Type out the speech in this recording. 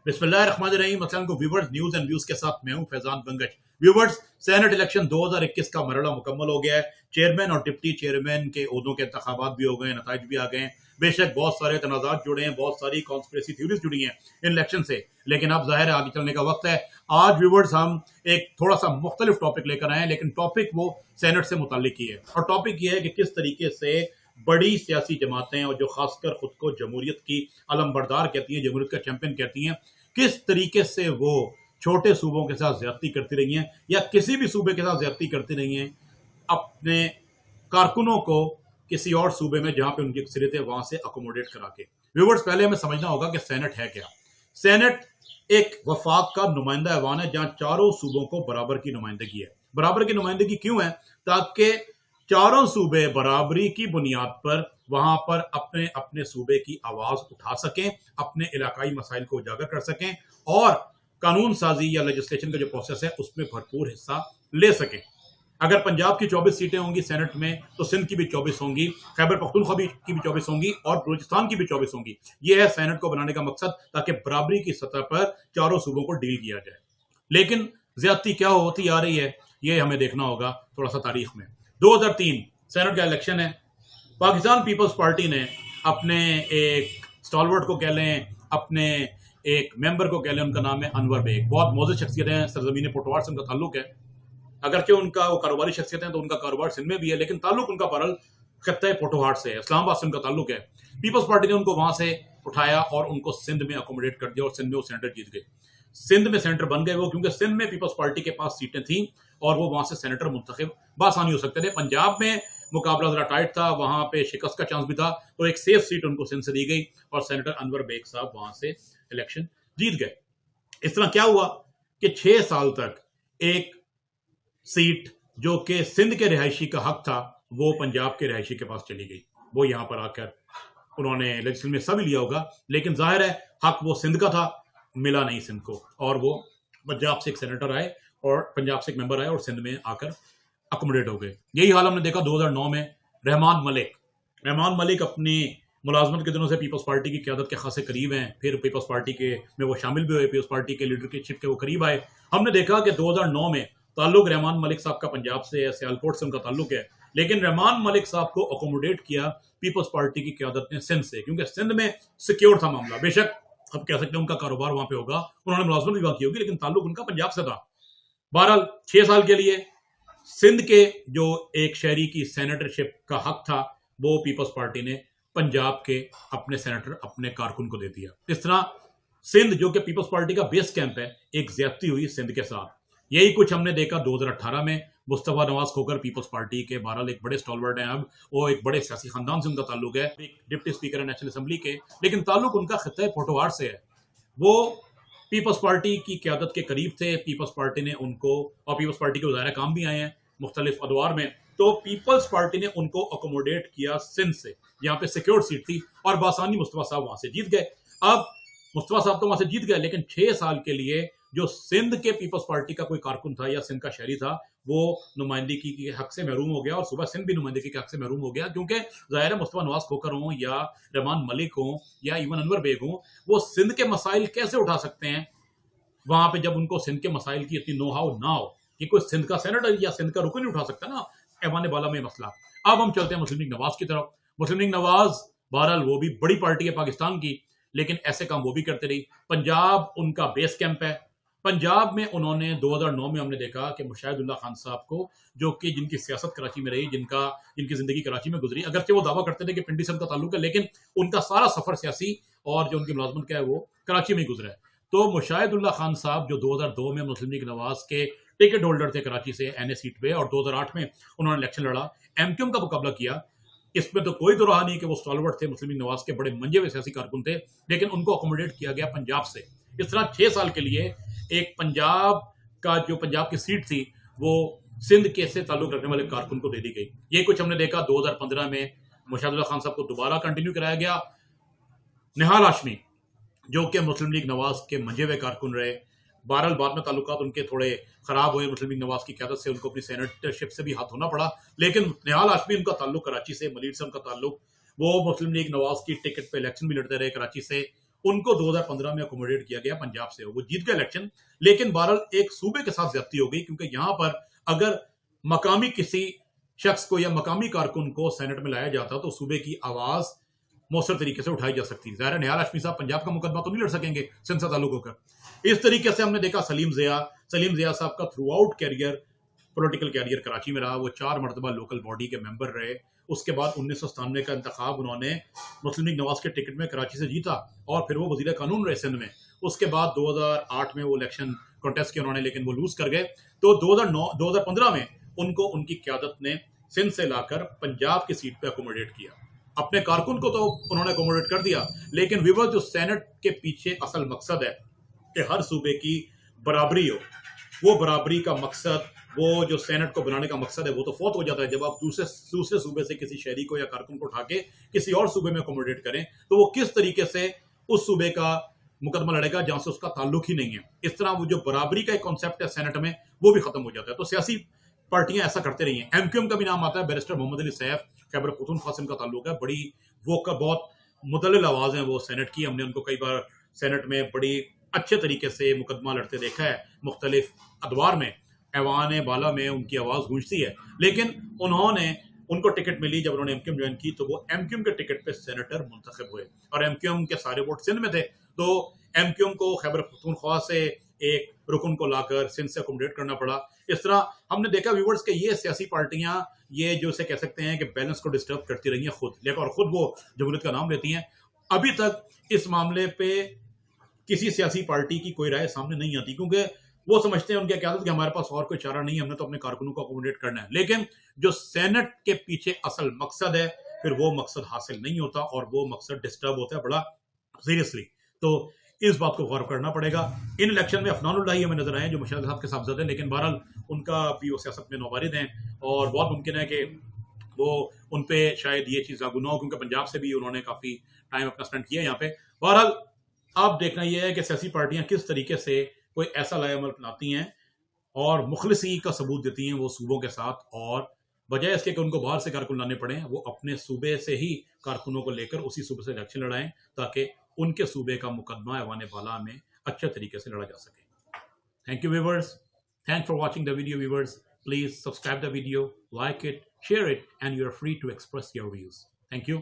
बिस्मिल्लाहिर्रहमानिर्रहीम। अस्सलाम को व्यूवर्स, न्यूज एंड व्यूज के साथ मैं हूं Faizan Bangash. Viewers, senate election 2021 का मरहला मुकम्मल हो गया है। चेयरमैन और डिप्टी चेयरमैन के ओहदों के इंतखाबात भी हो गए, नताइज भी आ गए हैं। बेशक बहुत सारे तनाज़ात जुड़े हैं, बहुत सारी कॉन्स्पिरेसी थ्योरीज जुड़ी हैं इन इलेक्शन से, लेकिन अब जाहिर है आगे चलने का वक्त है। आज व्यूवर्स हम एक थोड़ा सा मुख्तलिफ टॉपिक लेकर आए हैं, लेकिन टॉपिक वो सेनेट से मुताल्लिक ही है। और टॉपिक ये है कि किस तरीके से बड़ी सियासी जमातें और जो खासकर खुद को जमहूरियत की अलमबरदार कहती हैं, जमहूरियत का चैंपियन कहती हैं, किस तरीके से वो छोटे सूबों के साथ ज्यादती करती रही हैं या किसी भी सूबे के साथ ज्यादती करती रही हैं अपने कारकुनों को किसी और सूबे में जहां पे उनकी अक्सरियत है वहां से अकोमोडेट करा के। व्यूवर्स, पहले हमें समझना होगा कि सेनेट है क्या। सेनेट एक वफाक का नुमाइंदा ऐवान है जहां चारों सूबों को बराबर की नुमाइंदगी है। बराबर की नुमाइंदगी क्यों है? ताकि चारों सूबे बराबरी की बुनियाद पर वहां पर अपने अपने सूबे की आवाज उठा सकें, अपने इलाकाई मसाइल को उजागर कर सकें और कानून साजी या लेजिस्लेशन का जो प्रोसेस है उसमें भरपूर हिस्सा ले सकें। अगर पंजाब की 24 सीटें होंगी सेनेट में, तो सिंध की भी 24 होंगी, खैबर पख्तूनख्वा की भी 24 होंगी और बलूचिस्तान की भी 24 होंगी। यह है सेनेट को बनाने का मकसद, ताकि बराबरी की सतह पर चारों सूबों को डील किया जाए। लेकिन ज्यादती क्या होती आ रही है, यह हमें देखना होगा थोड़ा सा तारीख में। 2003 सेनेट का इलेक्शन है। पाकिस्तान पीपल्स पार्टी ने अपने एक स्टॉलवर्ड को कह लें, अपने एक मेंबर को कह लें, उनका नाम है अनवर बेग। बहुत मौजूद शख्सियत है, सरजमीन पोटवार से उनका ताल्लुक है। अगरचे उनका वो कारोबारी शख्सियत है तो उनका कारोबार सिंध में भी है, लेकिन ताल्लुक उनका बहरहाल खत्ते पोटोहाट से है, इस्लामाबाद से उनका ताल्लुक है। पीपल्स पार्टी ने उनको वहां से उठाया और उनको सिंध में अकोमोडेट कर दिया और सिंध में वो सेनेटर जीत गए। सिंध में सेनेटर बन गए वो, क्योंकि सिंध में पीपल्स पार्टी के पास सीटें थी और वो वहां से सेनेटर मुंतखब बासानी हो सकते थे। पंजाब में मुकाबला जरा टाइट था, वहां पे शिकस्त का चांस भी था, तो एक सेफ सीट उनको सिंध से दी गई और सेनेटर अनवर बेग साहब वहां से इलेक्शन जीत गए। इस तरह क्या हुआ कि 6 साल तक एक सीट जो कि सिंध के रिहायशी का हक था वो पंजाब के रिहायशी के पास चली गई। वो यहां पर आकर उन्होंने इलेक्शन में सब लिया होगा, लेकिन जाहिर है हक वो सिंध का था, मिला नहीं सिंध को, और वो पंजाब से एक सेनेटर आए और पंजाब से एक मेंबर आए और सिंध में आकर अकोमोडेट हो गए। यही हाल हमने देखा 2009 में। रहमान मलिक अपनी मुलाजमत के दिनों से पीपल्स पार्टी की क़यादत के खासे करीब हैं, फिर पीपल्स पार्टी के में वो शामिल भी हुए, पीपल्स पार्टी के लीडरशिप के वो करीब आए। हमने देखा कि 2009 में ताल्लुक रहमान मलिक साहब का पंजाब से है, सियालकोट से उनका ताल्लुक है, लेकिन रहमान मलिक साहब को अकोमोडेट किया पीपल्स पार्टी की क़यादत ने सिंध से, क्योंकि सिंध में सिक्योर था मामला। बेशक अब कह सकते हैं उनका कारोबार वहां पे होगा, उन्होंने मुलाजमत भी वहां की होगी, लेकिन ताल्लुक उनका पंजाब से था। बहरहाल 6 साल के लिए सिंध के जो एक शहरी की सेनेटरशिप का हक था वो पीपल्स पार्टी ने पंजाब के अपने सेनेटर, अपने कारकुन को दे दिया। इस तरह सिंध, जो कि पीपल्स पार्टी का बेस कैंप है, एक ज्यादती हुई सिंध के साथ। यही कुछ हमने देखा 2018 में। मुस्तफा नवाज खोकर पीपल्स पार्टी के बहरहाल एक बड़े स्टॉलवर्ड हैं, अब वो एक बड़े सियासी खानदान से उनका ताल्लुक है, एक डिप्टी स्पीकर है नेशनल असेंबली के, लेकिन ताल्लुक उनका खत्ते पोटोहार से है। वो पीपल्स पार्टी की क़यादत के करीब थे, पीपल्स पार्टी ने उनको, और पीपल्स पार्टी के वज़ायर काम भी आए हैं मुख्तलिफ अदवार में, तो पीपल्स पार्टी ने उनको अकोमोडेट किया सिंध से, जहां पे सिक्योर सीट थी, और बासानी मुस्तफा साहब वहां से जीत गए। अब मुस्तफा साहब तो वहां से जीत गए, लेकिन 6 साल के लिए जो सिंध के पीपल्स पार्टी का कोई कारकुन था या सिंध का शहरी था, वो नुमाइंदगी के हक से महरूम हो गया, और सुबह सिंध भी नुमाइंदगी के हक से महरूम हो गया, क्योंकि जाहिर है मुस्तफा नवाज खोकर हों या रहमान मलिक हों या इवन अनवर बेग हों, वो सिंध के मसाइल कैसे उठा सकते हैं वहां पे, जब उनको सिंध के मसाइल की इतनी नो हाउ ना हो कि कोई सिंध का सेनेटर या सिंध का रुकन नहीं उठा सकता ना ऐवान बाला में मसला। अब हम चलते हैं मुस्लिम लीग नवाज की तरफ। मुस्लिम लीग नवाज बहरहाल वो भी बड़ी पार्टी है पाकिस्तान की, लेकिन ऐसे काम वो भी करते रही। पंजाब उनका बेस कैंप है। पंजाब में उन्होंने 2009 में हमने देखा कि मुशाहिदुल्लाह खान साहब को, जो कि जिनकी सियासत कराची में रही, जिनकी जिंदगी कराची में गुजरी, अगरचे वो दावा करते थे कि पिंडी से उनका ताल्लुक है, लेकिन उनका सारा सफर सियासी और जो उनकी मुलाजमत का है वो कराची में ही गुजरा है। तो मुशाहिदुल्लाह खान साहब जो 2002 में मुस्लिम लीग नवाज के टिकट होल्डर थे कराची से एनए सीट पे, और 2008 में उन्होंने इलेक्शन लड़ा, एमक्यूएम का मुकाबला किया। इसमें तो कोई दो रहा नहीं कि वो स्टॉलवर्ड थे, मुस्लिम लीग नवाज के बड़े मंजे हुए सियासी कारकुन थे, लेकिन उनको अकोमोडेट किया गया पंजाब से। इस तरह 6 साल के लिए एक पंजाब का जो पंजाब की सीट थी वो सिंध के से ताल्लुक रखने वाले कारकुन को दे दी गई। ये कुछ हमने देखा 2015 में मुशाहिदुल्लाह खान साहब को दोबारा कंटिन्यू कराया गया। निहाल हाशमी, जो कि मुस्लिम लीग नवाज के मंजे हुए कारकुन रहे, बहरहाल बाद में ताल्लुकात उनके थोड़े खराब हुए मुस्लिम लीग नवाज की क़यादत से, उनको अपनी सेनेटरशिप से भी हाथ धोना पड़ा, लेकिन निहाल हाशमी उनका ताल्लुक कराची से, मलीर से उनका ताल्लुक, वो मुस्लिम लीग नवाज की टिकट पे इलेक्शन भी लड़ते रहे कराची से, उनको 2015 में अकोमोडेट किया गया पंजाब से, वो जीत गए इलेक्शन, लेकिन बहरहाल एक सूबे के साथ ज्यादती हो गई, क्योंकि यहां पर अगर मकामी किसी शख्स को या मकामी कारकुन को सेनेट में लाया जाता तो सूबे की आवाज मौसर तरीके से उठाई जा सकती है। ज़ाहिर निहाल हाशमी साहब पंजाब का मुकदमा तो नहीं लड़ सकेंगे सिंध से ताल्लुक होकर। इस तरीके से हमने देखा सलीम ज़िया साहब का throughout career, political career Karachi में रहा। वो 4 मरतबा लोकल बॉडी के मेंबर रहे। उसके बाद 1997 का इंतखाब उन्होंने मुस्लिम लीग नवाज के टिकट में कराची से जीता और फिर वो वजीर कानून रहे सिंध में। उसके बाद 2008 में वो इलेक्शन कॉन्टेस्ट किया उन्होंने, लेकिन वो लूज कर गए। तो 2015 में उनको उनकी क्यादत ने सिंध से लाकर पंजाब की सीट पे अकोमोडेट किया। अपने कारकुन को तो उन्होंने अकोमोडेट कर दिया, लेकिन विवर जो सेनेट के पीछे असल मकसद है कि हर सूबे की बराबरी हो, वो बराबरी का मकसद, वो जो सेनेट को बनाने का मकसद है, वो तो फौत हो जाता है जब आप दूसरे सूबे से किसी शहरी को या कारकुन को उठा के किसी और सूबे में अकोमोडेट करें, तो वो किस तरीके से उस सूबे का मुकदमा लड़ेगा जहां से उसका ताल्लुक ही नहीं है। इस तरह वो जो बराबरी का एक कॉन्सेप्ट है सेनेट में, वो भी खत्म हो जाता है। तो सियासी पार्टियां ऐसा करते रही हैं। एमक्यूएम का भी नाम आता है, बैरिस्टर मोहम्मद अली सैफ, खैबर पख्तूनख्वा से उनका ताल्लुक है। बड़ी वो का बहुत मुतल्लिल आवाज है वो सेनेट की। हमने उनको कई बार सेनेट में बड़ी अच्छे तरीके से मुकदमा लड़ते देखा है, मुख्तलिफ अदवार में, ऐवान बाला में उनकी आवाज गूंजती है। लेकिन उनको टिकट मिली जब उन्होंने एमक्यूएम ज्वाइन की, तो वो एमक्यूएम के टिकट पे सेनेटर मुंतखब हुए और एमक्यूएम के सारे वोट सिंध में थे। तो एमक्यूएम को खैबर पख्तूनख्वा से एक रुकन को लाकर सिंध से अकोमोडेट करना पड़ा। इस तरह हमने देखा व्यूवर्स के ये सियासी पार्टियां, ये जो इसे कह सकते हैं कि बैलेंस को डिस्टर्ब करती रही हैं खुद, लेकिन और खुद वो जमहूरियत का नाम लेती हैं। अभी तक इस मामले पे किसी सियासी पार्टी की कोई राय सामने नहीं आती, क्योंकि वो समझते हैं, उनकी क़यादत कि हमारे पास और कोई चारा नहीं है, हमने तो अपने कारकुनों को अकोमोडेट करना है। लेकिन जो सेनेट के पीछे असल मकसद है, फिर वो मकसद हासिल नहीं होता और वो मकसद डिस्टर्ब होता है बड़ा सीरियसली। तो इस बात को गौर करना पड़ेगा। इन इलेक्शन में अफनानुल्लाह हमें नजर आए जो मुशर्रफ साहब के साहबजादे हैं, लेकिन बहरहाल उनका भी वो सियासत में नौवारिद हैं और बहुत मुमकिन है कि वो उन पे शायद ये चीज़ लागू ना हो, क्योंकि पंजाब से भी उन्होंने काफ़ी टाइम अपना स्पेंड किया यहाँ पे। बहरहाल अब देखना यह है कि सियासी पार्टियां किस तरीके से कोई ऐसा लाएअमल अपनाती हैं और मुखलिसी का सबूत देती हैं वो सूबों के साथ, और बजाय इसके कि उनको बाहर से कारकुन लाने पड़े, वो अपने सूबे से ही कारकुनों को लेकर उसी सूबे से इलेक्शन लड़ाएं, ताकि उनके सूबे का मुकदमा ऐवान बाला में अच्छे तरीके से लड़ा जा सके। Thank you viewers, thanks for watching the video viewers. Please subscribe the video, like it, share it, and you are free to express your views. Thank you.